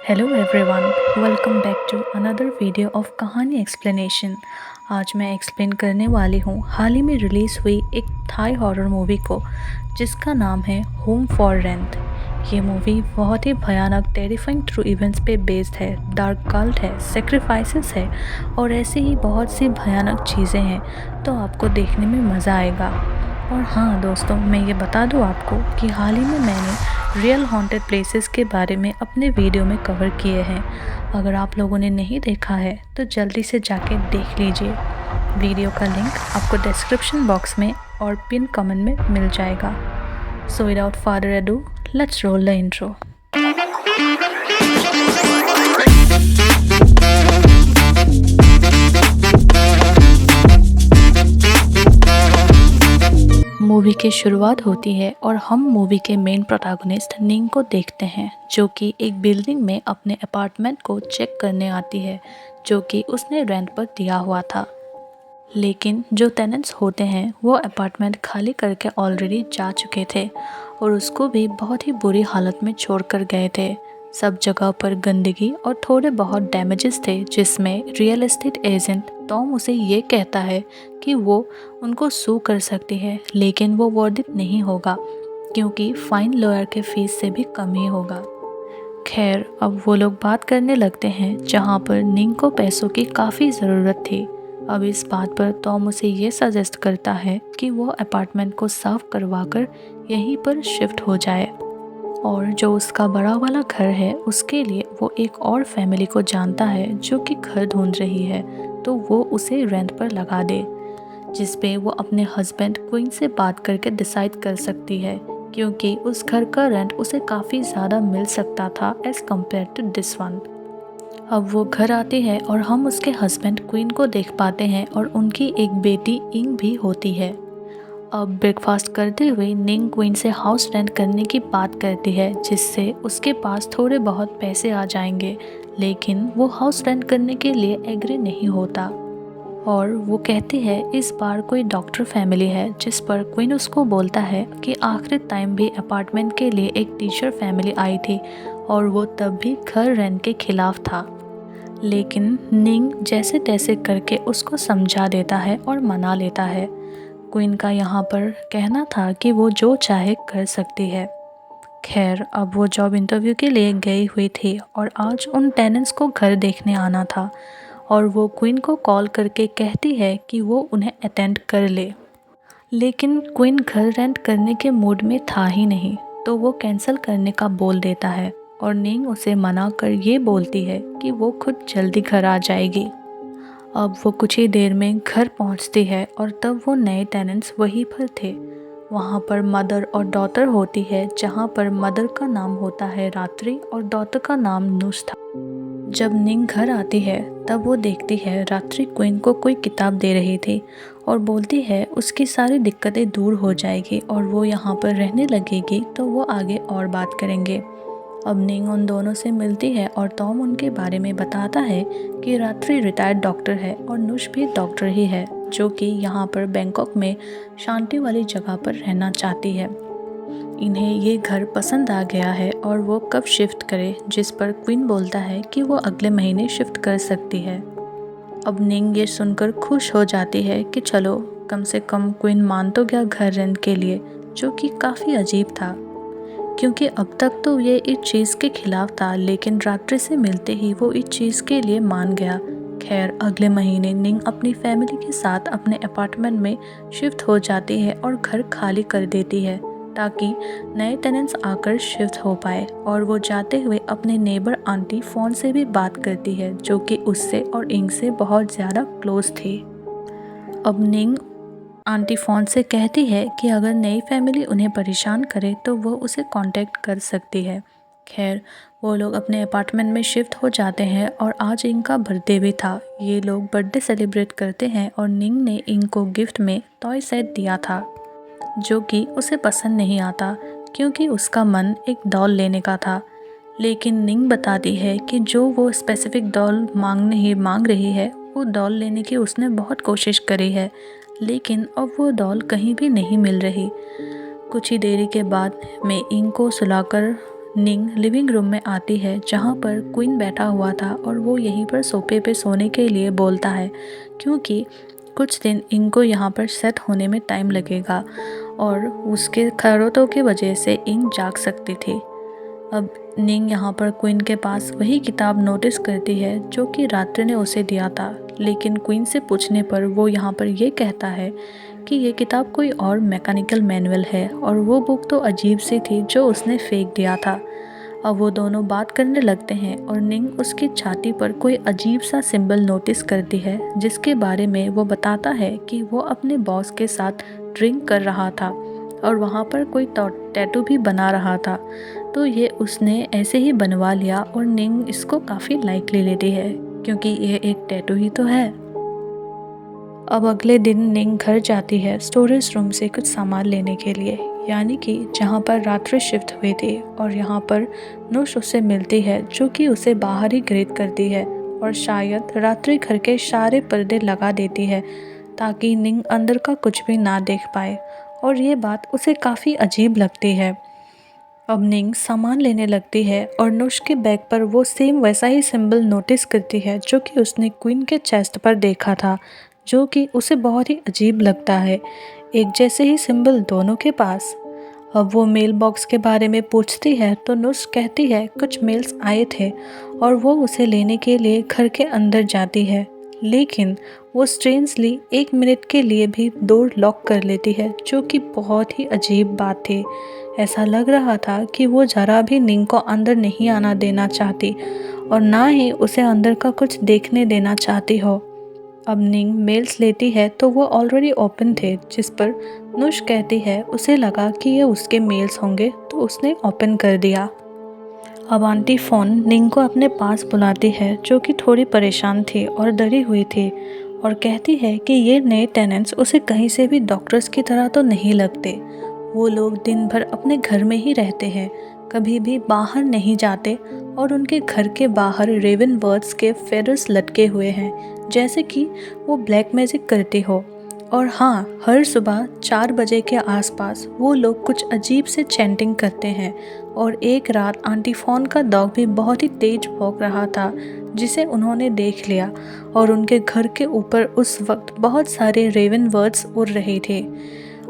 Hello everyone, welcome back to another video of kahani explanation. आज मैं explain करने वाली हूँ हाल ही में रिलीज़ हुई एक थाई हॉरर मूवी को जिसका नाम है होम फॉर रेंट। ये मूवी बहुत ही भयानक टेरिफाइंग ट्रू इवेंट्स पे बेस्ड है, डार्क कल्ट है, सेक्रीफाइसेस है और ऐसे ही बहुत सी भयानक चीज़ें हैं, तो आपको देखने में मज़ा आएगा। और हाँ दोस्तों, मैं ये बता दूँ आपको कि हाल ही में मैंने रियल हॉन्टेड प्लेसेस के बारे में अपने वीडियो में कवर किए हैं। अगर आप लोगों ने नहीं देखा है तो जल्दी से जाके देख लीजिए। वीडियो का लिंक आपको डिस्क्रिप्शन बॉक्स में और पिन कमेंट में मिल जाएगा। So without further ado, let's roll the intro. Movie की शुरुआत होती है और हम मूवी के मेन प्रोटैगनिस्ट निंग को देखते हैं, जो कि एक बिल्डिंग में अपने अपार्टमेंट को चेक करने आती है, जो कि उसने रेंट पर दिया हुआ था। लेकिन जो टेनेंट्स होते हैं वो अपार्टमेंट खाली करके ऑलरेडी जा चुके थे और उसको भी बहुत ही बुरी हालत में छोड़कर गए थे। सब जगह पर गंदगी और थोड़े बहुत डैमेजेस थे, जिसमें रियल एस्टेट एजेंट टॉम उसे ये कहता है कि वो उनको सू कर सकती है, लेकिन वो वर्दित नहीं होगा क्योंकि फाइन लॉयर के फीस से भी कम ही होगा। खैर, अब वो लोग बात करने लगते हैं जहाँ पर निंग को पैसों की काफ़ी ज़रूरत थी। अब इस बात पर टॉम उसे ये सजेस्ट करता है कि वो अपार्टमेंट को साफ करवा कर यहीं पर शिफ्ट हो जाए, और जो उसका बड़ा वाला घर है उसके लिए वो एक और फैमिली को जानता है जो कि घर ढूंढ रही है, तो वो उसे रेंट पर लगा दे, जिस पे वो अपने हस्बैंड क्वीन से बात करके डिसाइड कर सकती है, क्योंकि उस घर का रेंट उसे काफ़ी ज़्यादा मिल सकता था as compare to this one. अब वो घर आती है और हम उसके हस्बैंड क्वीन को देख पाते हैं और उनकी एक बेटी इंग भी होती है। अब ब्रेकफास्ट करते हुए निंग क्वीन से हाउस रेंट करने की बात करती है, जिससे उसके पास थोड़े बहुत पैसे आ जाएंगे, लेकिन वो हाउस रेंट करने के लिए एग्री नहीं होता और वो कहती है इस बार कोई डॉक्टर फैमिली है, जिस पर क्वीन उसको बोलता है कि आखिरी टाइम भी अपार्टमेंट के लिए एक टीचर फैमिली आई थी और वो तब भी घर रेंट के खिलाफ था। लेकिन निंग जैसे तैसे करके उसको समझा देता है और मना लेता है। क्वीन का यहाँ पर कहना था कि वो जो चाहे कर सकती है। खैर, अब वो जॉब इंटरव्यू के लिए गई हुई थी और आज उन टेनेंट्स को घर देखने आना था और वो क्वीन को कॉल करके कहती है कि वो उन्हें अटेंड कर ले। लेकिन क्वीन घर रेंट करने के मूड में था ही नहीं, तो वो कैंसिल करने का बोल देता है और निंग उसे मना कर ये बोलती है कि वो खुद जल्दी घर आ जाएगी। अब वो कुछ ही देर में घर पहुंचती है और तब वो नए टेनेंट्स वहीं पर थे। वहाँ पर मदर और डॉटर होती है, जहाँ पर मदर का नाम होता है रात्रि और डॉटर का नाम नुस था। जब निंग घर आती है तब वो देखती है रात्रि क्वीन को कोई किताब दे रही थी और बोलती है उसकी सारी दिक्कतें दूर हो जाएगी और वो यहाँ पर रहने लगेगी, तो वो आगे और बात करेंगे। अब निंग उन दोनों से मिलती है और टॉम उनके बारे में बताता है कि रात्रि रिटायर्ड डॉक्टर है और नुश भी डॉक्टर ही है, जो कि यहाँ पर बैंकॉक में शांति वाली जगह पर रहना चाहती है। इन्हें ये घर पसंद आ गया है और वो कब शिफ्ट करे, जिस पर क्वीन बोलता है कि वो अगले महीने शिफ्ट कर सकती है। अब निंग ये सुनकर खुश हो जाती है कि चलो कम से कम क्वीन मान तो गया घर रेंट के लिए, जो कि काफ़ी अजीब था क्योंकि अब तक तो ये इस चीज़ के खिलाफ था, लेकिन रात्रि से मिलते ही वो इस चीज़ के लिए मान गया। खैर, अगले महीने निंग अपनी फैमिली के साथ अपने अपार्टमेंट में शिफ्ट हो जाती है और घर खाली कर देती है ताकि नए टेनेंट्स आकर शिफ्ट हो पाए, और वो जाते हुए अपने नेबर आंटी फ़ोन से भी बात करती है, जो कि उससे और इंग से बहुत ज़्यादा क्लोज थी। अब निंग आंटी फ़ोन से कहती है कि अगर नई फैमिली उन्हें परेशान करे तो वो उसे कांटेक्ट कर सकती है। खैर, वो लोग अपने अपार्टमेंट में शिफ्ट हो जाते हैं और आज इंग का बर्थडे भी था। ये लोग बर्थडे सेलिब्रेट करते हैं और निंग ने इंग को गिफ्ट में टॉय सेट दिया था, जो कि उसे पसंद नहीं आता क्योंकि उसका मन एक डॉल लेने का था। लेकिन निंग बताती है कि जो वो स्पेसिफिक डॉल मांग रही है, वो डॉल लेने की उसने बहुत कोशिश करी है, लेकिन अब वो डॉल कहीं भी नहीं मिल रही। कुछ ही देरी के बाद मैं इंग को सुलाकर निंग लिविंग रूम में आती है जहाँ पर क्वीन बैठा हुआ था और वो यहीं पर सोफे पे सोने के लिए बोलता है क्योंकि कुछ दिन इंग को यहाँ पर सेट होने में टाइम लगेगा और उसके खरोतों की वजह से इंग जाग सकती थी। अब निंग यहाँ पर क्वीन के पास वही किताब नोटिस करती है जो कि रात्रि ने उसे दिया था, लेकिन क्वीन से पूछने पर वो यहाँ पर ये कहता है कि ये किताब कोई और मैकेनिकल मैनुअल है और वो बुक तो अजीब सी थी जो उसने फेंक दिया था। अब वो दोनों बात करने लगते हैं और निंग उसकी छाती पर कोई अजीब सा सिंबल नोटिस करती है जिसके बारे में वो बताता है कि वो अपने बॉस के साथ ड्रिंक कर रहा था और वहाँ पर कोई टैटू भी बना रहा था, तो ये उसने ऐसे ही बनवा लिया और निंग इसको काफ़ी लाइटली लेती है क्योंकि ये एक टैटू ही तो है। अब अगले दिन निंग घर जाती है स्टोरेज रूम से कुछ सामान लेने के लिए, यानी कि जहाँ पर रात्रि शिफ्ट हुई थी, और यहाँ पर नुश उसे मिलती है जो कि उसे बाहर ही ग्रीट करती है और शायद रात्रि घर के सारे पर्दे लगा देती है ताकि निंग अंदर का कुछ भी ना देख पाए, और ये बात उसे काफ़ी अजीब लगती है। अब निंग सामान लेने लगती है और नुश के बैग पर वो सेम वैसा ही सिंबल नोटिस करती है जो कि उसने क्वीन के चेस्ट पर देखा था, जो कि उसे बहुत ही अजीब लगता है, एक जैसे ही सिंबल दोनों के पास। अब वो मेल बॉक्स के बारे में पूछती है तो नुश कहती है कुछ मेल्स आए थे और वो उसे लेने के लिए घर के अंदर जाती है, लेकिन वो स्ट्रेंजली 1 मिनट के लिए भी डोर लॉक कर लेती है, जो कि बहुत ही अजीब बात थी। ऐसा लग रहा था कि वो जरा भी निंग को अंदर नहीं आना देना चाहती और ना ही उसे अंदर का कुछ देखने देना चाहती हो। अब निंग मेल्स लेती है तो वो ऑलरेडी ओपन थे, जिस पर नुश कहती है उसे लगा कि ये उसके मेल्स होंगे तो उसने ओपन कर दिया। अब आंटी फ़ोन निंग को अपने पास बुलाती है जो कि थोड़ी परेशान थी और डरी हुई थी, और कहती है कि ये नए टेनेंट्स उसे कहीं से भी डॉक्टर्स की तरह तो नहीं लगते। वो लोग दिन भर अपने घर में ही रहते हैं, कभी भी बाहर नहीं जाते, और उनके घर के बाहर रेवन बर्ड्स के फेदर्स लटके हुए हैं जैसे कि वो ब्लैक मैजिक करते हो। और हाँ, हर सुबह 4 बजे के आसपास वो लोग कुछ अजीब से चैंटिंग करते हैं, और एक रात आंटी फ़ोन का डॉग भी बहुत ही तेज भौंक रहा था जिसे उन्होंने देख लिया, और उनके घर के ऊपर उस वक्त बहुत सारे रेवन बर्ड्स उड़ रहे थे।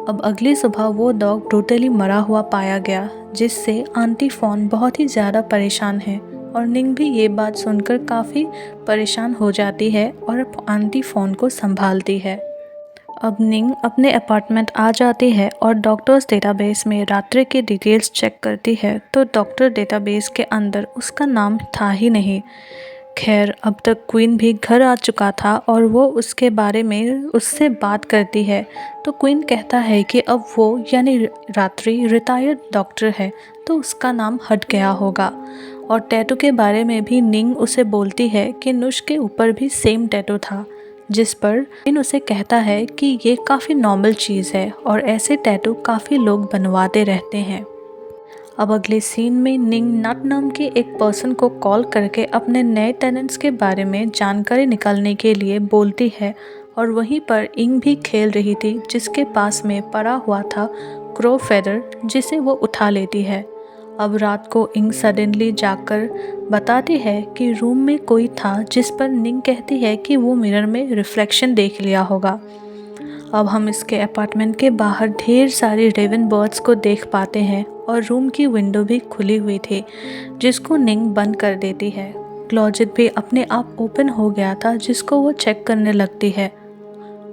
अब अगली सुबह वो डॉग टोटली मरा हुआ पाया गया, जिससे आंटी फ़ोन बहुत ही ज़्यादा परेशान है, और निंग भी ये बात सुनकर काफ़ी परेशान हो जाती है और आंटी फ़ोन को संभालती है। अब निंग अपने अपार्टमेंट आ जाती है और डॉक्टर्स डेटाबेस में रात्रि के डिटेल्स चेक करती है तो डॉक्टर डेटाबेस के अंदर उसका नाम था ही नहीं। खैर, अब तक क्वीन भी घर आ चुका था और वो उसके बारे में उससे बात करती है, तो क्वीन कहता है कि अब वो यानी रात्रि रिटायर्ड डॉक्टर है तो उसका नाम हट गया होगा। और टैटू के बारे में भी निंग उसे बोलती है कि नुश के ऊपर भी सेम टैटू था, जिस पर इन उसे कहता है कि ये काफ़ी नॉर्मल चीज़ है और ऐसे टैटू काफ़ी लोग बनवाते रहते हैं। अब अगले सीन में निंग नट नाम के एक पर्सन को कॉल करके अपने नए टेनेंट्स के बारे में जानकारी निकालने के लिए बोलती है, और वहीं पर इंग भी खेल रही थी जिसके पास में पड़ा हुआ था क्रो फेदर, जिसे वो उठा लेती है। अब रात को इंग सडनली जाकर बताती है कि रूम में कोई था, जिस पर निंग कहती है कि वो मिरर में रिफ्लेक्शन देख लिया होगा। अब हम इसके अपार्टमेंट के बाहर ढेर सारी रेवन बर्ड्स को देख पाते हैं और रूम की विंडो भी खुली हुई थी जिसको निंग बंद कर देती है। क्लोजेट भी अपने आप ओपन हो गया था जिसको वो चेक करने लगती है,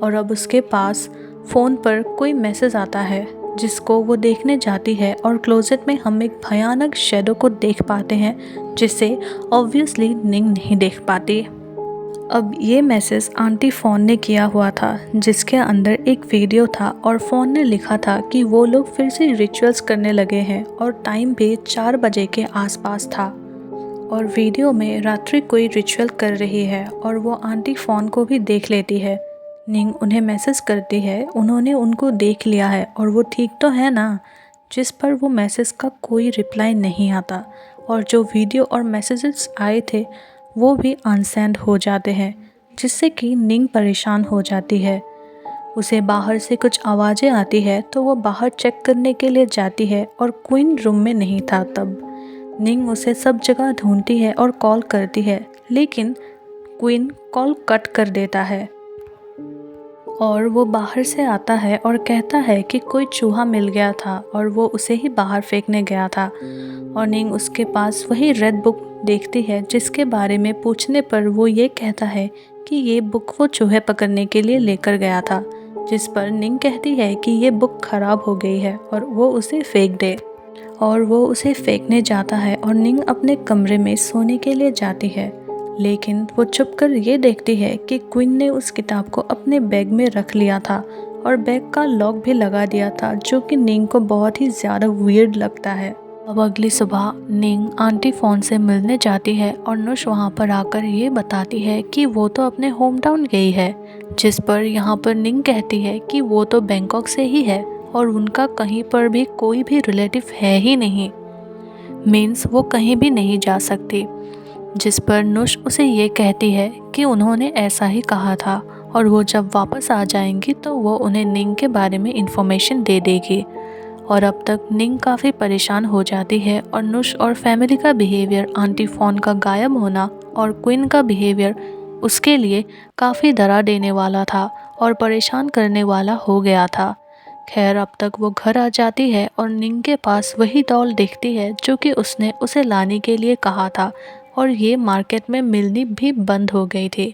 और अब उसके पास फ़ोन पर कोई मैसेज आता है जिसको वो देखने जाती है, और क्लोजेट में हम एक भयानक शैडो को देख पाते हैं जिसे ऑब्वियसली निंग नहीं देख पाती। अब ये मैसेज आंटी फ़ोन ने किया हुआ था जिसके अंदर एक वीडियो था, और फ़ोन ने लिखा था कि वो लोग फिर से रिचुअल्स करने लगे हैं और टाइम भी 4 बजे के आसपास था, और वीडियो में रात्रि कोई रिचुअल कर रही है और वो आंटी फ़ोन को भी देख लेती है। निंग उन्हें मैसेज करती है उन्होंने उनको देख लिया है और वो ठीक तो है ना, जिस पर वो मैसेज का कोई रिप्लाई नहीं आता, और जो वीडियो और मैसेजेस आए थे वो भी अनसेंड हो जाते हैं, जिससे कि निंग परेशान हो जाती है। उसे बाहर से कुछ आवाज़ें आती है तो वो बाहर चेक करने के लिए जाती है और क्वीन रूम में नहीं था। तब निंग उसे सब जगह ढूंढती है और कॉल करती है, लेकिन क्विन कॉल कट कर देता है और वो बाहर से आता है और कहता है कि कोई चूहा मिल गया था और वो उसे ही बाहर फेंकने गया था। और निंग उसके पास वही रेड बुक देखती है जिसके बारे में पूछने पर वो ये कहता है कि ये बुक वो चूहे पकड़ने के लिए लेकर गया था, जिस पर निंग कहती है कि ये बुक खराब हो गई है और वो उसे फेंक दे। और वो उसे फेंकने जाता है और निंग अपने कमरे में सोने के लिए जाती है, लेकिन वो छुप कर ये देखती है कि क्विन ने उस किताब को अपने बैग में रख लिया था और बैग का लॉक भी लगा दिया था, जो कि निंग को बहुत ही ज़्यादा वियर्ड लगता है। अब अगली सुबह निंग आंटी फ़ोन से मिलने जाती है और नुश वहाँ पर आकर ये बताती है कि वो तो अपने होम टाउन गई है, जिस पर यहाँ पर निंग कहती है कि वो तो बैंकॉक से ही है और उनका कहीं पर भी कोई भी रिलेटिव है ही नहीं, मीन्स वो कहीं भी नहीं जा सकती। जिस पर नुश उसे ये कहती है कि उन्होंने ऐसा ही कहा था और वो जब वापस आ जाएंगी तो वो उन्हें निंग के बारे में इंफॉर्मेशन दे देगी। और अब तक निंग काफ़ी परेशान हो जाती है और नुश और फैमिली का बिहेवियर, आंटी फ़ोन का गायब होना और क्विन का बिहेवियर उसके लिए काफ़ी डरा देने वाला था और परेशान करने वाला हो गया था। खैर, अब तक वो घर आ जाती है और निंग के पास वही डॉल दिखती है जो कि उसने उसे लाने के लिए कहा था और ये मार्केट में मिलनी भी बंद हो गई थी,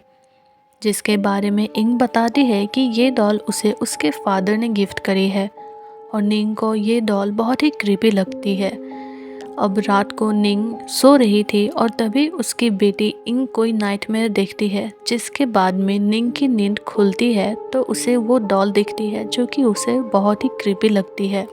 जिसके बारे में इंग बताती है कि ये डॉल उसे उसके फादर ने गिफ्ट करी है। और निंग को ये डॉल बहुत ही क्रीपी लगती है। अब रात को निंग सो रही थी और तभी उसकी बेटी इंग कोई नाइटमेयर देखती है, जिसके बाद में निंग की नींद खुलती है तो उसे वो डॉल दिखती है जो कि उसे बहुत ही क्रीपी लगती है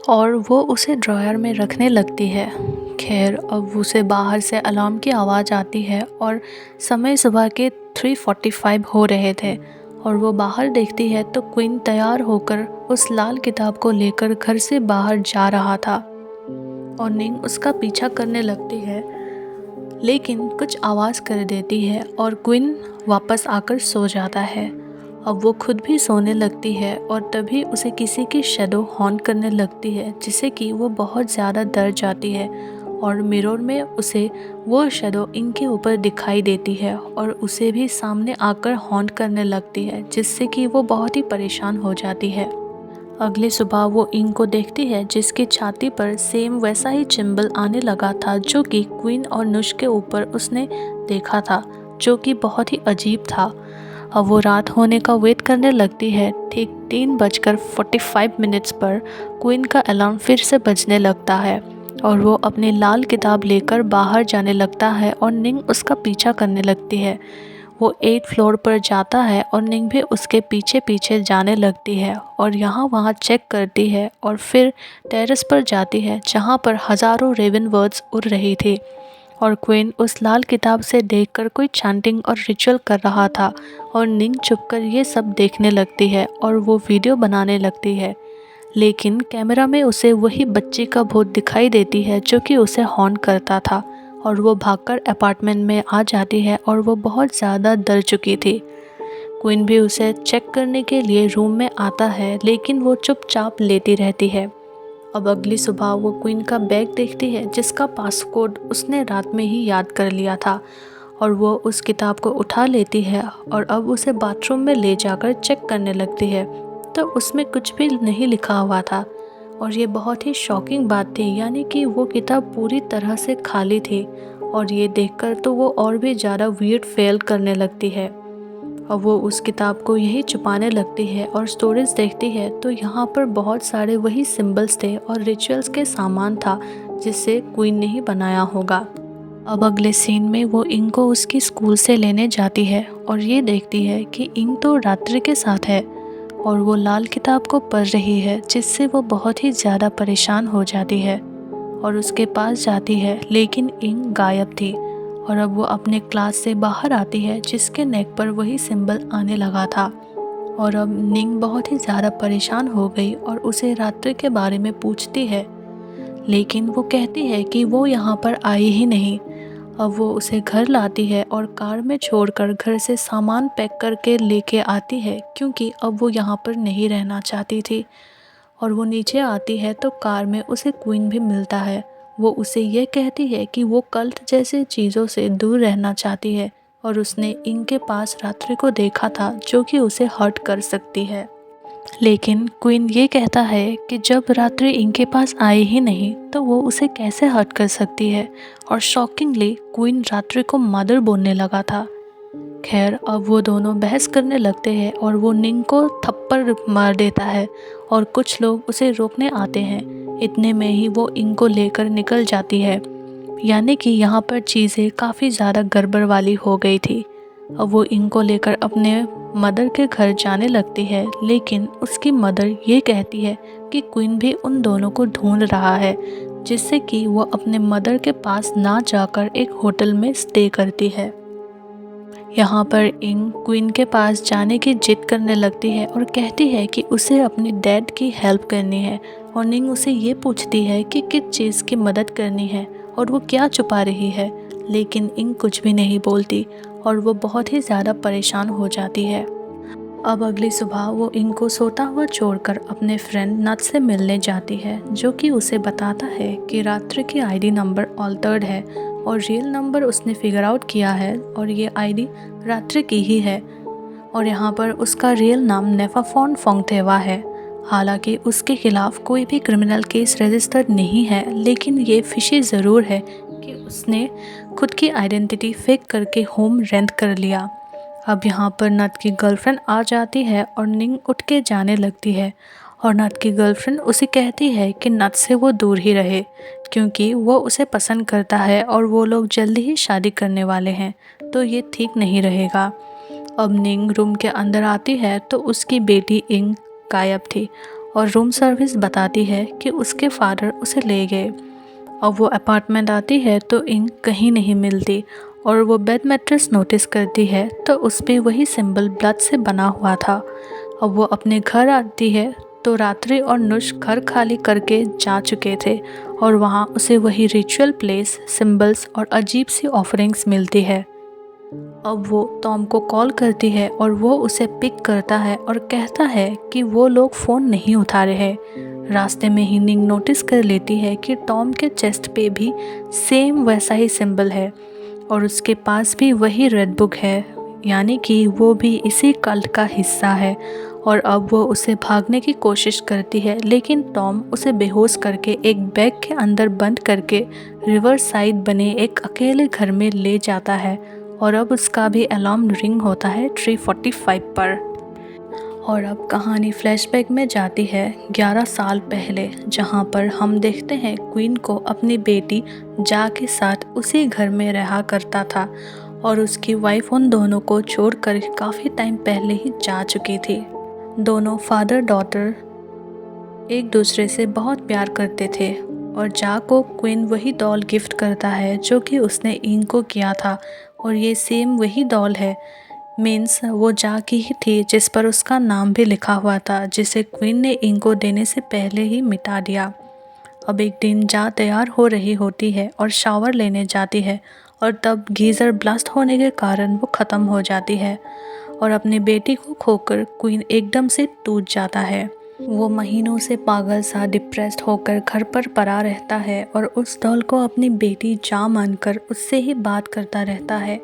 और वो उसे ड्रॉयर में रखने लगती है। खैर, अब उसे बाहर से अलार्म की आवाज़ आती है और समय सुबह के 3:45 हो रहे थे और वो बाहर देखती है तो क्वीन तैयार होकर उस लाल किताब को लेकर घर से बाहर जा रहा था और निंग उसका पीछा करने लगती है, लेकिन कुछ आवाज़ कर देती है और क्वीन वापस आकर सो जाता है। अब वो खुद भी सोने लगती है और तभी उसे किसी की शैडो हॉन्ट करने लगती है, जिससे कि वो बहुत ज़्यादा डर जाती है और मिरर में उसे वो शैडो इंग के ऊपर दिखाई देती है और उसे भी सामने आकर हॉन्ट करने लगती है, जिससे कि वो बहुत ही परेशान हो जाती है। अगली सुबह वो इंग को देखती है जिसकी छाती पर सेम वैसा ही चिंबल आने लगा था जो कि क्वीन और नुश के ऊपर उसने देखा था, जो कि बहुत ही अजीब था। अब वो रात होने का वेट करने लगती है। ठीक 3:45 पर क्वीन का अलार्म फिर से बजने लगता है और वो अपनी लाल किताब लेकर बाहर जाने लगता है और निंग उसका पीछा करने लगती है। वो 8th फ्लोर पर जाता है और निंग भी उसके पीछे पीछे जाने लगती है और यहाँ वहाँ चेक करती है और फिर टेरेस पर जाती है जहाँ पर हज़ारों रेवन बर्ड्स उड़ रही थी और क्वीन उस लाल किताब से देखकर कोई चैंटिंग और रिचुअल कर रहा था और निंग चुपकर ये सब देखने लगती है और वो वीडियो बनाने लगती है, लेकिन कैमरा में उसे वही बच्चे का भूत दिखाई देती है जो कि उसे हॉन्ट करता था और वो भागकर अपार्टमेंट में आ जाती है और वो बहुत ज़्यादा डर चुकी थी। क्वीन भी उसे चेक करने के लिए रूम में आता है, लेकिन वो चुपचाप लेटी रहती है। अब अगली सुबह वो क्वीन का बैग देखती है जिसका पासकोड उसने रात में ही याद कर लिया था और वो उस किताब को उठा लेती है और अब उसे बाथरूम में ले जाकर चेक करने लगती है तो उसमें कुछ भी नहीं लिखा हुआ था और ये बहुत ही शॉकिंग बात थी, यानी कि वो किताब पूरी तरह से खाली थी और ये देखकर तो वो और भी ज़्यादा वियर्ड फील करने लगती है और वो उस किताब को यही छुपाने लगती है और स्टोरीज देखती है तो यहाँ पर बहुत सारे वही सिंबल्स थे और रिचुअल्स के सामान था जिससे क्वीन ने ही बनाया होगा। अब अगले सीन में वो इंग को उसकी स्कूल से लेने जाती है और ये देखती है कि इंग तो रात्रि के साथ है और वो लाल किताब को पढ़ रही है, जिससे वो बहुत ही ज़्यादा परेशान हो जाती है और उसके पास जाती है, लेकिन इंग गायब थी और अब वो अपने क्लास से बाहर आती है जिसके नेक पर वही सिंबल आने लगा था और अब निंग बहुत ही ज़्यादा परेशान हो गई और उसे रात्रि के बारे में पूछती है, लेकिन वो कहती है कि वो यहाँ पर आई ही नहीं। अब वो उसे घर लाती है और कार में छोड़कर घर से सामान पैक करके लेके आती है, क्योंकि अब वो यहाँ पर नहीं रहना चाहती थी। और वो नीचे आती है तो कार में उसे क्वीन भी मिलता है। वो उसे ये कहती है कि वो कल्ट जैसे चीज़ों से दूर रहना चाहती है और उसने इंग के पास रात्रि को देखा था जो कि उसे हर्ट कर सकती है। लेकिन क्वीन ये कहता है कि जब रात्रि इंग के पास आई ही नहीं तो वो उसे कैसे हर्ट कर सकती है, और शॉकिंगली क्वीन रात्रि को मदर बोलने लगा था। खैर, अब वो दोनों बहस करने लगते हैं और वो निंग को थप्पड़ मार देता है और कुछ लोग उसे रोकने आते हैं। इतने में ही वो इंग को लेकर निकल जाती है, यानी कि यहाँ पर चीज़ें काफ़ी ज़्यादा गड़बड़ वाली हो गई थी। अब वो इंग को लेकर अपने मदर के घर जाने लगती है, लेकिन उसकी मदर ये कहती है कि क्वीन भी उन दोनों को ढूंढ रहा है, जिससे कि वो अपने मदर के पास ना जाकर एक होटल में स्टे करती है। यहाँ पर इंग क्वीन के पास जाने की जिद करने लगती है और कहती है कि उसे अपनी डैड की हेल्प करनी है, और निंग उसे ये पूछती है कि किस चीज़ की मदद करनी है और वो क्या छुपा रही है, लेकिन इंग कुछ भी नहीं बोलती और वो बहुत ही ज़्यादा परेशान हो जाती है। अब अगली सुबह वो इंग को सोता हुआ छोड़कर अपने फ्रेंड नथ से मिलने जाती है, जो कि उसे बताता है कि रात्रि की आईडी नंबर ऑल्टर्ड है और रियल नंबर उसने फिगर आउट किया है और ये आईडी रात्रि की ही है, और यहाँ पर उसका रियल नाम नेफाफोन फोंगथेवा है। हालांकि उसके खिलाफ कोई भी क्रिमिनल केस रजिस्टर्ड नहीं है, लेकिन ये फिशी ज़रूर है कि उसने खुद की आइडेंटिटी फेक करके होम रेंट कर लिया। अब यहाँ पर नथ की गर्लफ्रेंड आ जाती है और निंग उठ के जाने लगती है, और नथ की गर्लफ्रेंड उसे कहती है कि नथ से वो दूर ही रहे, क्योंकि वो उसे पसंद करता है और वो लोग जल्दी ही शादी करने वाले हैं, तो ये ठीक नहीं रहेगा। अब निंग रूम के अंदर आती है तो उसकी बेटी इंग गायब थी, और रूम सर्विस बताती है कि उसके फादर उसे ले गए। अब वो अपार्टमेंट आती है तो इंग कहीं नहीं मिलती, और वो बेड मैट्रेस नोटिस करती है तो उस पर वही सिंबल ब्लड से बना हुआ था। अब वो अपने घर आती है तो रात्रि और नुश घर खाली करके जा चुके थे, और वहाँ उसे वही रिचुअल प्लेस, सिंबल्स और अजीब सी ऑफरिंग्स मिलती है। अब वो टॉम को कॉल करती है और वो उसे पिक करता है और कहता है कि वो लोग फ़ोन नहीं उठा रहे हैं। रास्ते में ही निंग नोटिस कर लेती है कि टॉम के चेस्ट पे भी सेम वैसा ही सिंबल है, और उसके पास भी वही रेड बुक है, यानी कि वो भी इसी कल्ट का हिस्सा है। और अब वो उसे भागने की कोशिश करती है, लेकिन टॉम उसे बेहोश करके एक बैग के अंदर बंद करके रिवर साइड बने एक अकेले घर में ले जाता है, और अब उसका भी अलार्म रिंग होता है 3:45 पर। और अब कहानी फ्लैशबैक में जाती है 11 साल पहले, जहां पर हम देखते हैं क्वीन को अपनी बेटी जा के साथ उसी घर में रहा करता था, और उसकी वाइफ उन दोनों को छोड़कर काफ़ी टाइम पहले ही जा चुकी थी। दोनों फादर डॉटर एक दूसरे से बहुत प्यार करते थे, और जा को क्वीन वही डॉल गिफ्ट करता है जो कि उसने इंग को किया था, और ये सेम वही डॉल है। मीन्स वो जा की ही थी जिस पर उसका नाम भी लिखा हुआ था, जिसे क्वीन ने इंग को देने से पहले ही मिटा दिया। अब एक दिन जा तैयार हो रही होती है और शावर लेने जाती है, और तब गीज़र ब्लास्ट होने के कारण वो ख़त्म हो जाती है, और अपनी बेटी को खोकर क्वीन एकदम से टूट जाता है। वो महीनों से पागल सा डिप्रेस्ड होकर घर पर पड़ा रहता है, और उस डॉल को अपनी बेटी जा मानकर उससे ही बात करता रहता है।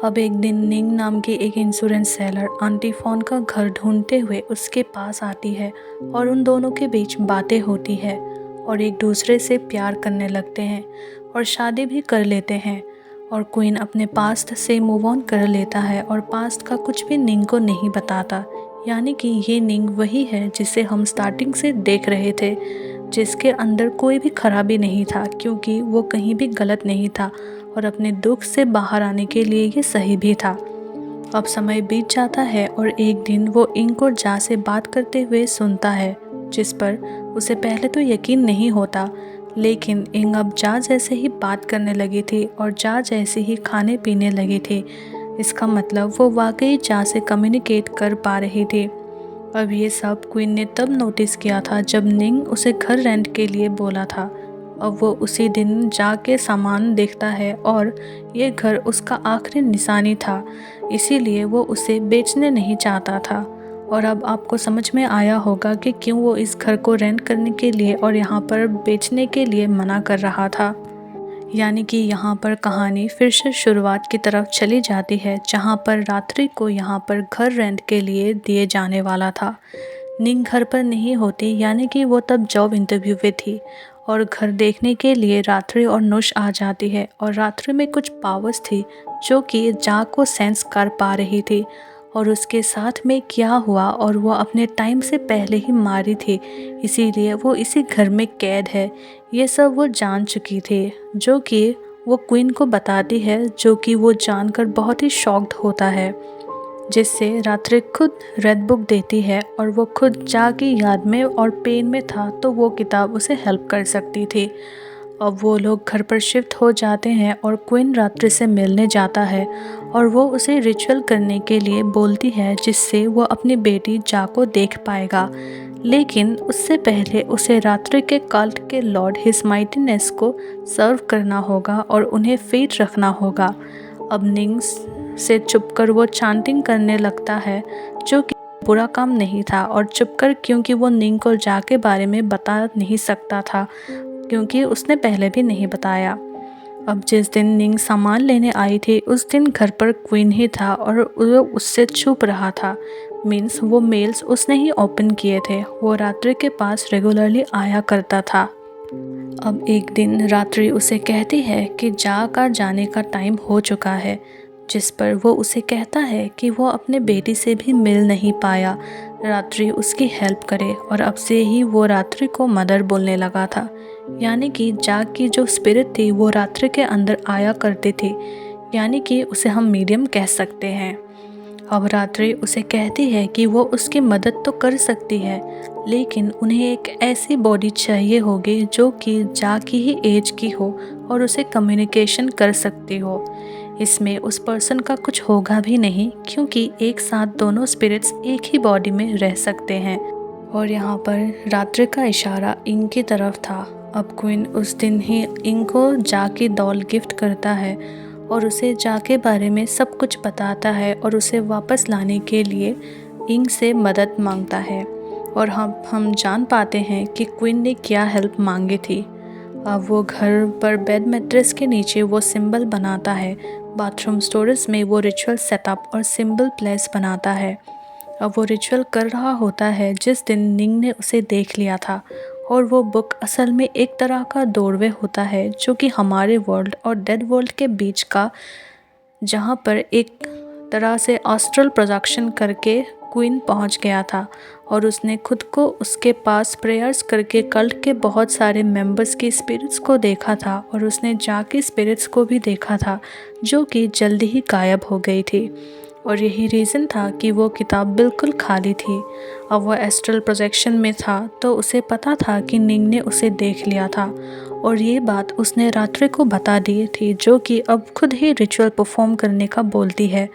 अब एक दिन निंग नाम की एक इंश्योरेंस सेलर आंटी फोन का घर ढूंढते हुए उसके पास आती है, और उन दोनों के बीच बातें होती है, और एक दूसरे से प्यार करने लगते हैं और शादी भी कर लेते हैं। और क्वीन अपने पास्ट से मूव ऑन कर लेता है और पास्ट का कुछ भी निंग को नहीं बताता, यानी कि ये निंग वही है जिसे हम स्टार्टिंग से देख रहे थे, जिसके अंदर कोई भी खराबी नहीं था, क्योंकि वो कहीं भी गलत नहीं था, और अपने दुख से बाहर आने के लिए ये सही भी था। अब समय बीत जाता है और एक दिन वो इंग को जा से बात करते हुए सुनता है, जिस पर उसे पहले तो यकीन नहीं होता, लेकिन इंग अब जा जैसे ही बात करने लगी थी और जा जैसे ही खाने पीने लगी थी। इसका मतलब वो वाकई जा से कम्युनिकेट कर पा रही थी। अब ये सब क्वीन ने तब नोटिस किया था जब निंग उसे घर रेंट के लिए बोला था। अब वो उसी दिन जाके सामान देखता है, और ये घर उसका आखिरी निशानी था, इसीलिए वो उसे बेचने नहीं चाहता था। और अब आपको समझ में आया होगा कि क्यों वो इस घर को रेंट करने के लिए और यहाँ पर बेचने के लिए मना कर रहा था। यानी कि यहाँ पर कहानी फिर से शुरुआत की तरफ चली जाती है, जहाँ पर रात्रि को यहाँ पर घर रेंट के लिए दिए जाने वाला था। निंग घर पर नहीं होती, यानी कि वो तब जॉब इंटरव्यू पे थी और घर देखने के लिए रात्रि और नुश आ जाती है। और रात्रि में कुछ पावर्स थी जो कि जा को सेंस कर पा रही थी और उसके साथ में क्या हुआ और वो अपने टाइम से पहले ही मारी थी, इसीलिए वो इसी घर में कैद है। ये सब वो जान चुकी थी, जो कि वो क्वीन को बताती है, जो कि वो जानकर बहुत ही शॉक्ड होता है, जिससे रात्रि खुद रेड बुक देती है और वो खुद जा की याद में और पेन में था, तो वो किताब उसे हेल्प कर सकती थी। अब वो लोग घर पर शिफ्ट हो जाते हैं और क्वीन रात्रि से मिलने जाता है और वो उसे रिचुअल करने के लिए बोलती है, जिससे वो अपनी बेटी जा को देख पाएगा। लेकिन उससे पहले उसे रात्रि के कल्ट के लॉर्ड हिज माइटीनेस को सर्व करना होगा और उन्हें फेट रखना होगा। अब निंग से चुपकर वो चांटिंग करने लगता है, जो कि बुरा काम नहीं था, और चुपकर, क्योंकि वो निंग को जा के बारे में बता नहीं सकता था, क्योंकि उसने पहले भी नहीं बताया। अब जिस दिन निंग सामान लेने आई थी, उस दिन घर पर क्वीन ही था और वो उससे छुप रहा था। मीन्स वो मेल्स उसने ही ओपन किए थे। वो रात्रि के पास रेगुलरली आया करता था। अब एक दिन रात्रि उसे कहती है कि जा का जाने का टाइम हो चुका है, जिस पर वो उसे कहता है कि वो अपने बेटी से भी मिल नहीं पाया, रात्रि उसकी हेल्प करे। और अब से ही वो रात्रि को मदर बोलने लगा था, यानी कि जाग की जो स्पिरिट थी वो रात्रि के अंदर आया करती थी, यानी कि उसे हम मीडियम कह सकते हैं। अब रात्रि उसे कहती है कि वो उसकी मदद तो कर सकती है, लेकिन उन्हें एक ऐसी बॉडी चाहिए होगी जो कि जा की ही एज की हो और उसे कम्युनिकेशन कर सकती हो। इसमें उस पर्सन का कुछ होगा भी नहीं, क्योंकि एक साथ दोनों स्पिरिट्स एक ही बॉडी में रह सकते हैं। और यहाँ पर रात्रि का इशारा इंग की तरफ था। अब क्वीन उस दिन ही इंग को जा की डॉल गिफ्ट करता है और उसे जा के बारे में सब कुछ बताता है और उसे वापस लाने के लिए इंग से मदद मांगता है। और हम जान पाते हैं कि क्वीन ने क्या हेल्प मांगी थी। अब वो घर पर बेड मैट्रेस के नीचे वो सिंबल बनाता है, बाथरूम स्टोरेज में वो रिचुअल सेटअप और सिंबल प्लेस बनाता है। अब वो रिचुअल कर रहा होता है जिस दिन निंग ने उसे देख लिया था, और वो बुक असल में एक तरह का डोरवे होता है, जो कि हमारे वर्ल्ड और डेड वर्ल्ड के बीच का, जहाँ पर एक तरह से एस्ट्रल प्रोजेक्शन करके क्वीन पहुँच गया था और उसने खुद को उसके पास प्रेयर्स करके कल्ट के बहुत सारे मेंबर्स की स्पिरिट्स को देखा था, और उसने जा के स्पिरिट्स को भी देखा था, जो कि जल्दी ही गायब हो गई थी। और यही रीज़न था कि वो किताब बिल्कुल खाली थी। अब वो एस्ट्रल प्रोजेक्शन में था, तो उसे पता था कि निंग ने उसे देख लिया था, और ये बात उसने रात्रि को बता दी थी, जो कि अब खुद ही रिचुअल परफॉर्म करने का बोलती है।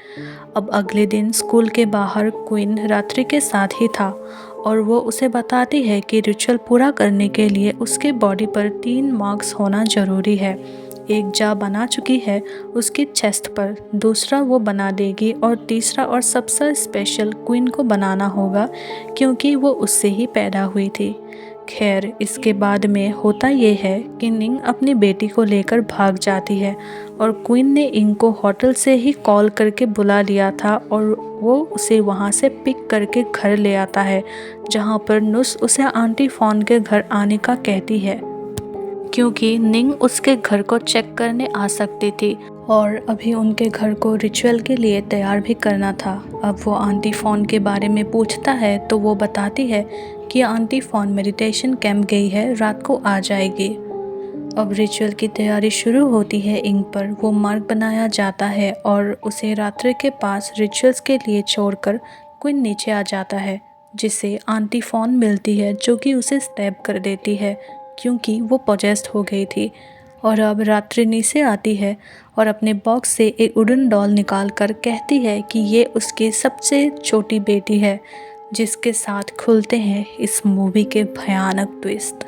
अब अगले दिन स्कूल के बाहर क्वीन रात्रि के साथ ही था, और वो उसे बताती है कि रिचुअल पूरा करने के लिए उसके बॉडी पर 3 मार्क्स होना ज़रूरी है। एक जा बना चुकी है उसकी चेस्ट पर, दूसरा वो बना देगी, और तीसरा और सबसे स्पेशल क्वीन को बनाना होगा, क्योंकि वो उससे ही पैदा हुई थी। खैर, इसके बाद में होता ये है कि निंग अपनी बेटी को लेकर भाग जाती है, और क्वीन ने इंग को होटल से ही कॉल करके बुला लिया था, और वो उसे वहाँ से पिक करके घर ले आता है, जहाँ पर नुस उसे आंटी फॉन के घर आने का कहती है, क्योंकि निंग उसके घर को चेक करने आ सकती थी और अभी उनके घर को रिचुअल के लिए तैयार भी करना था। अब वो आंटी फॉन के बारे में पूछता है, तो वो बताती है कि आंटी फॉन मेडिटेशन कैंप गई है, रात को आ जाएगी। अब रिचुअल की तैयारी शुरू होती है। इंग पर वो मार्क बनाया जाता है और उसे रात्रि के पास रिचुअल्स के लिए छोड़कर क्वीन नीचे आ जाता है, जिसे आंटी फॉन मिलती है, जो कि उसे स्टैब कर देती है, क्योंकि वो पोजेस्ड हो गई थी। और अब रात्रि नीचे आती है और अपने बॉक्स से एक वुडन डॉल निकाल कर कहती है कि ये उसकी सबसे छोटी बेटी है, जिसके साथ खुलते हैं इस मूवी के भयानक ट्विस्ट।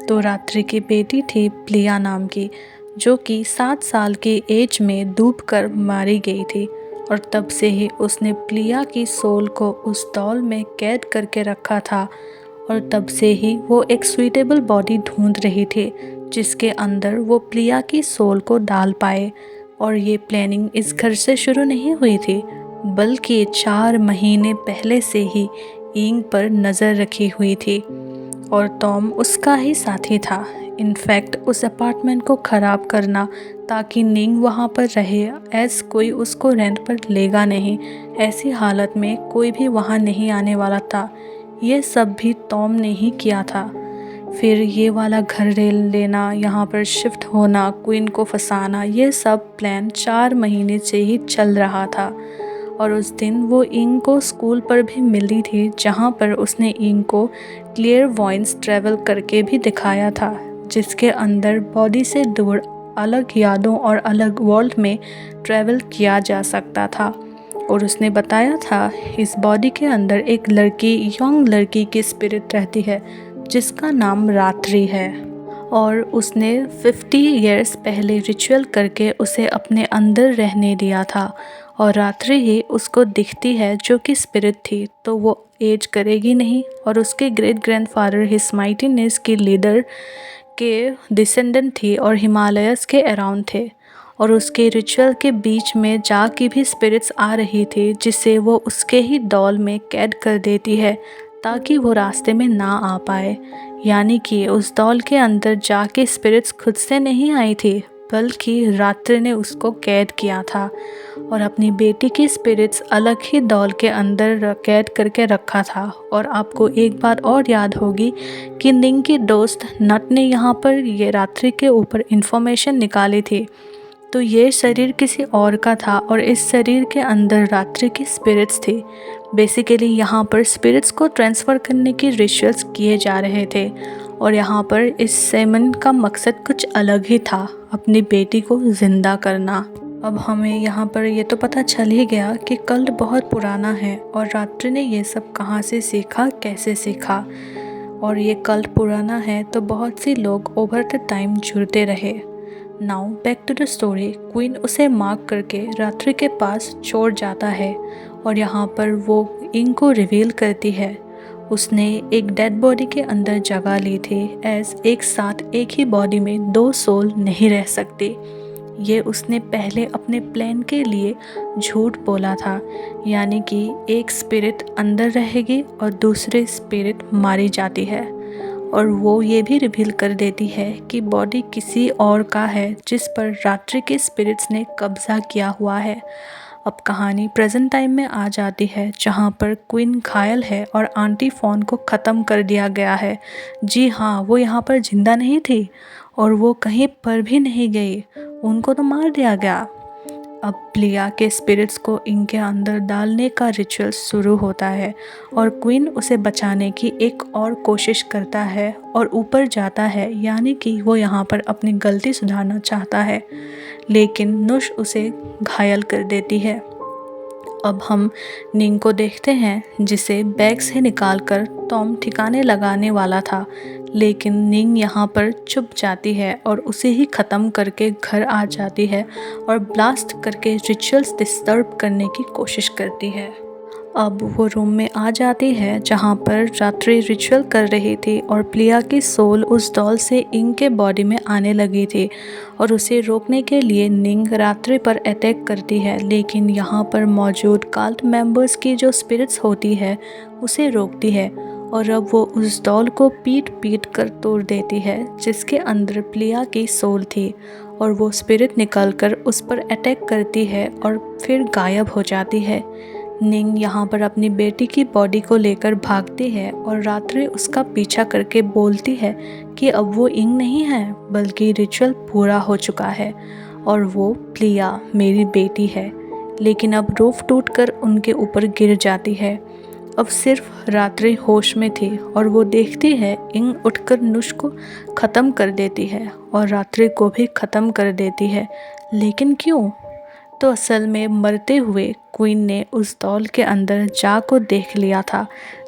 तो रात्रि की बेटी थी प्लिया नाम की, जो कि 7 साल की एज में डूब कर मारी गई थी। और तब से ही उसने प्लिया की सोल को उस डॉल में कैद करके रखा था और तब से ही वो एक सुइटेबल बॉडी ढूंढ रही थी जिसके अंदर वो प्लिया की सोल को डाल पाए। और ये प्लानिंग इस घर से शुरू नहीं हुई थी बल्कि 4 महीने पहले से ही इंग पर नज़र रखी हुई थी और टॉम उसका ही साथी था। इनफैक्ट उस अपार्टमेंट को ख़राब करना ताकि निंग वहाँ पर रहे एज कोई उसको रेंट पर लेगा नहीं, ऐसी हालत में कोई भी वहाँ नहीं आने वाला था, ये सब भी टॉम ने ही किया था। फिर ये वाला घर लेना, यहाँ पर शिफ्ट होना, क्वीन को फंसाना, ये सब प्लान 4 महीने से ही चल रहा था। और उस दिन वो इंग को स्कूल पर भी मिली थी जहाँ पर उसने इंग को क्लियरवॉयंस ट्रैवल करके भी दिखाया था जिसके अंदर बॉडी से दूर अलग यादों और अलग वर्ल्ड में ट्रैवल किया जा सकता था। और उसने बताया था इस बॉडी के अंदर एक लड़की, यंग लड़की की स्पिरिट रहती है जिसका नाम रात्रि है और उसने 50 इयर्स पहले रिचुअल करके उसे अपने अंदर रहने दिया था और रात्रि ही उसको दिखती है जो कि स्पिरिट थी, तो वो एज करेगी नहीं और उसके ग्रेट ग्रैंडफादर हिस्माइटिनेस के लीडर के डिसेंडेंट थी और हिमालयस के अराउंड थे। और उसके रिचुअल के बीच में जा की भी स्पिरिट्स आ रही थी जिसे वो उसके ही डॉल में कैद कर देती है ताकि वो रास्ते में ना आ पाए। यानी कि उस डॉल के अंदर जाके स्पिरिट्स खुद से नहीं आई थी बल्कि रात्रि ने उसको कैद किया था और अपनी बेटी की स्पिरिट्स अलग ही डॉल के अंदर कैद करके रखा था। और आपको एक बात और याद होगी कि निंग की दोस्त नट ने यहाँ पर ये रात्रि के ऊपर इंफॉर्मेशन निकाली थी, तो ये शरीर किसी और का था और इस शरीर के अंदर रात्रि की स्पिरिट्स थी। बेसिकली यहाँ पर स्पिरिट्स को ट्रांसफ़र करने की रिचुअल्स किए जा रहे थे और यहाँ पर इस सेमन का मकसद कुछ अलग ही था, अपनी बेटी को ज़िंदा करना। अब हमें यहाँ पर ये तो पता चल ही गया कि कल्ट बहुत पुराना है और रात्रि ने ये सब कहाँ से सीखा, कैसे सीखा। और ये कल्ट पुराना है तो बहुत सी लोग ओवर द टाइम जुड़ते रहे। Now back to the story. Queen उसे मार्क करके रात्रि के पास छोड़ जाता है और यहाँ पर वो इंग को रिवील करती है उसने एक डेड बॉडी के अंदर जगह ली थी एज एक साथ एक ही बॉडी में 2 सोल नहीं रह सकती। ये उसने पहले अपने प्लान के लिए झूठ बोला था, यानी कि एक स्पिरिट अंदर रहेगी और दूसरी स्पिरिट मारी जाती है। और वो ये भी रिवील कर देती है कि बॉडी किसी और का है जिस पर रात्रि के स्पिरिट्स ने कब्जा किया हुआ है। अब कहानी प्रेजेंट टाइम में आ जाती है जहाँ पर क्वीन घायल है और आंटी फ़ोन को ख़त्म कर दिया गया है। जी हाँ, वो यहाँ पर जिंदा नहीं थी और वो कहीं पर भी नहीं गई, उनको तो मार दिया गया। अब प्लिया के स्पिरिट्स को इनके अंदर डालने का रिचुअल शुरू होता है और क्वीन उसे बचाने की एक और कोशिश करता है और ऊपर जाता है, यानी कि वो यहाँ पर अपनी गलती सुधारना चाहता है, लेकिन नुश उसे घायल कर देती है। अब हम निंग को देखते हैं जिसे बैग से निकालकर टॉम ठिकाने लगाने वाला था, लेकिन निंग यहाँ पर चुप जाती है और उसे ही ख़त्म करके घर आ जाती है और ब्लास्ट करके रिचुअल्स डिस्टर्ब करने की कोशिश करती है। अब वो रूम में आ जाती है जहाँ पर रात्रि रिचुअल कर रही थी और प्लिया की सोल उस डॉल से इंग के बॉडी में आने लगी थी और उसे रोकने के लिए निंग रात्रि पर अटैक करती है, लेकिन यहाँ पर मौजूद काल्ट मेंबर्स की जो स्पिरिट्स होती है उसे रोकती है और अब वो उस डॉल को पीट पीट कर तोड़ देती है जिसके अंदर प्लिया की सोल थी और वो स्पिरिट निकलकर उस पर अटैक करती है और फिर गायब हो जाती है। निंग यहाँ पर अपनी बेटी की बॉडी को लेकर भागती है और रात्रि उसका पीछा करके बोलती है कि अब वो इंग नहीं है बल्कि रिचुअल पूरा हो चुका है और वो प्लिया मेरी बेटी है। लेकिन अब रूफ टूटकर उनके ऊपर गिर जाती है। अब सिर्फ रात्रि होश में थी और वो देखती है इंग उठकर नुश को ख़त्म कर देती है और रात्रि को भी ख़त्म कर देती है। लेकिन क्यों? तो असल में मरते हुए क्वीन ने उस डॉल के अंदर जा को देख लिया था।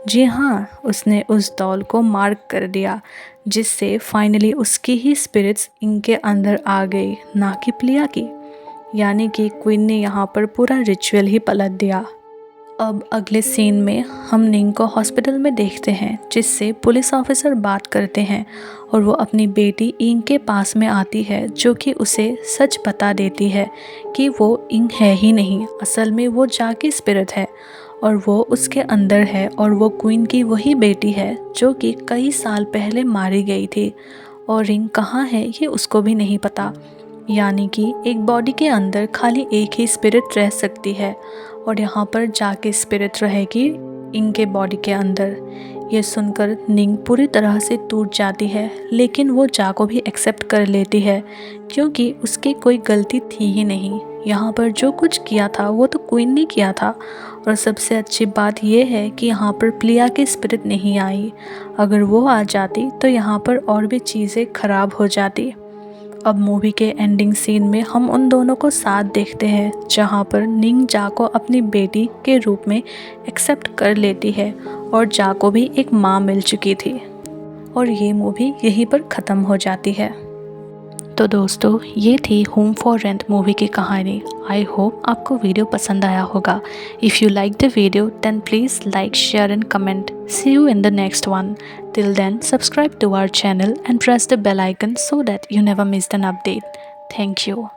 जी हाँ, उसने उस डॉल को मार्क कर दिया जिससे फाइनली उसकी ही स्पिरिट्स इनके अंदर आ गई, ना कि प्लिया की। यानी कि क्वीन ने यहाँ पर पूरा रिचुअल ही पलट दिया। अब अगले सीन में हम निंग को हॉस्पिटल में देखते हैं, जिससे पुलिस ऑफिसर बात करते हैं और वो अपनी बेटी इंग के पास में आती है, जो कि उसे सच बता देती है कि वो इंग है ही नहीं, असल में वो जा की स्पिरिट है और वो उसके अंदर है और वो क्वीन की वही बेटी है जो कि कई साल पहले मारी गई थी और रिंग कहाँ है ये उसको भी नहीं पता। यानी कि एक बॉडी के अंदर खाली एक ही स्पिरिट रह सकती है और यहाँ पर जाके स्पिरिट रहेगी इनके बॉडी के अंदर। ये सुनकर निंग पूरी तरह से टूट जाती है, लेकिन वो जा को भी एक्सेप्ट कर लेती है क्योंकि उसकी कोई गलती थी ही नहीं। यहाँ पर जो कुछ किया था वो तो क्वीन ने किया था। और सबसे अच्छी बात यह है कि यहाँ पर प्लिया की स्पिरिट नहीं आई। अगर वो आ जाती तो यहाँ पर और भी चीज़ें खराब हो जाती। अब मूवी के एंडिंग सीन में हम उन दोनों को साथ देखते हैं, जहाँ पर निंग जा को अपनी बेटी के रूप में एक्सेप्ट कर लेती है और जा को भी एक माँ मिल चुकी थी और ये मूवी यहीं पर ख़त्म हो जाती है। तो दोस्तों, ये थी होम फॉर रेंट मूवी की कहानी। आई होप आपको वीडियो पसंद आया होगा। If you like the video then please like, share and comment. See you in the next one. Till then, subscribe to our channel and press the bell icon so that you never miss an update. Thank you.